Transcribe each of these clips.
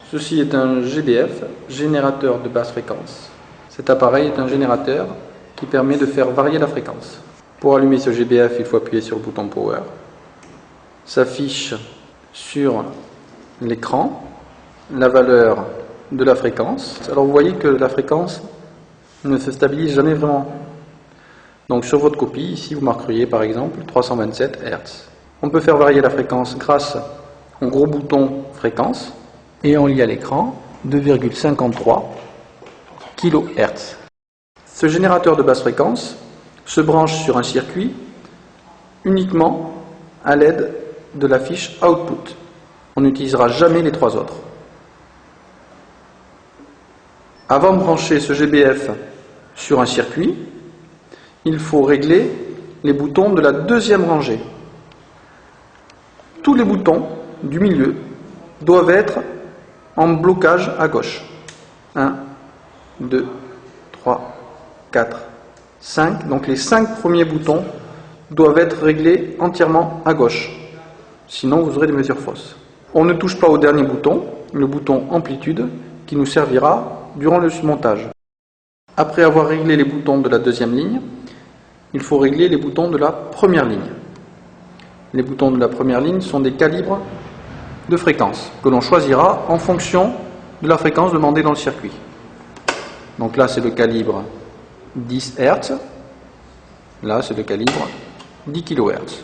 Ceci est un GBF, générateur de basse fréquence. Cet appareil est un générateur qui permet de faire varier la fréquence. Pour allumer ce GBF, il faut appuyer sur le bouton Power. S'affiche sur l'écran la valeur de la fréquence. Alors vous voyez que la fréquence ne se stabilise jamais vraiment. Donc sur votre copie, ici vous marqueriez par exemple 327 Hz. On peut faire varier la fréquence grâce au gros bouton fréquence et on lit à l'écran 2,53 kHz. Ce générateur de basse fréquence se branche sur un circuit uniquement à l'aide de la fiche Output. On n'utilisera jamais les trois autres. Avant de brancher ce GBF sur un circuit, il faut régler les boutons de la deuxième rangée. Tous les boutons du milieu doivent être en blocage à gauche. 1, 2, 3, 4, 5. Donc les 5 premiers boutons doivent être réglés entièrement à gauche. Sinon vous aurez des mesures fausses. On ne touche pas au dernier bouton, le bouton amplitude, qui nous servira durant le montage. Après avoir réglé les boutons de la deuxième ligne, il faut régler les boutons de la première ligne. Les boutons de la première ligne sont des calibres de fréquence que l'on choisira en fonction de la fréquence demandée dans le circuit. Donc là c'est le calibre 10 Hz, là c'est le calibre 10 kHz.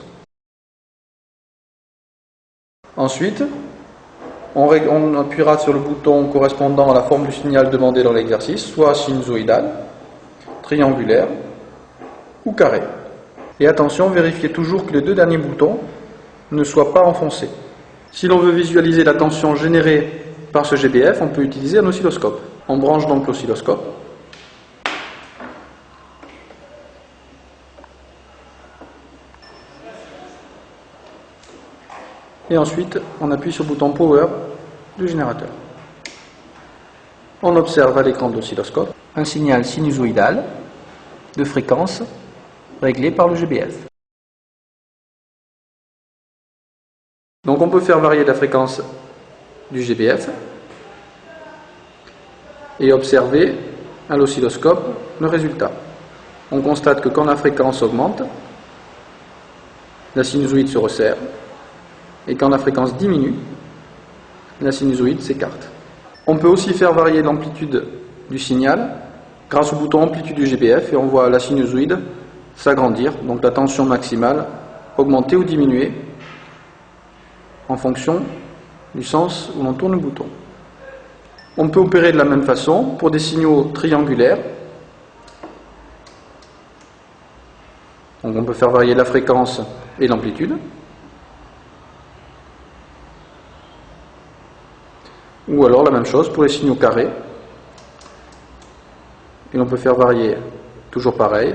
Ensuite, on appuiera sur le bouton correspondant à la forme du signal demandé dans l'exercice, soit sinusoïdal, triangulaire ou carré. Et attention, vérifiez toujours que les deux derniers boutons ne soient pas enfoncés. Si l'on veut visualiser la tension générée par ce GBF, on peut utiliser un oscilloscope. On branche donc l'oscilloscope. Et ensuite, on appuie sur le bouton Power du générateur. On observe à l'écran de l'oscilloscope un signal sinusoïdal de fréquence réglé par le GBF. Donc on peut faire varier la fréquence du GBF et observer à l'oscilloscope le résultat. On constate que quand la fréquence augmente, la sinusoïde se resserre, et quand la fréquence diminue, la sinusoïde s'écarte. On peut aussi faire varier l'amplitude du signal grâce au bouton amplitude du GBF et on voit la sinusoïde s'agrandir, donc la tension maximale augmenter ou diminuer en fonction du sens où l'on tourne le bouton. On peut opérer de la même façon pour des signaux triangulaires. Donc on peut faire varier la fréquence et l'amplitude. Ou alors la même chose pour les signaux carrés. Et on peut faire varier, toujours pareil,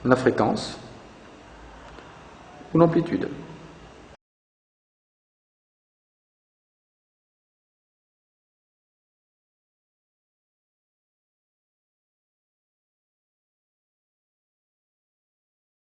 la fréquence ou l'amplitude.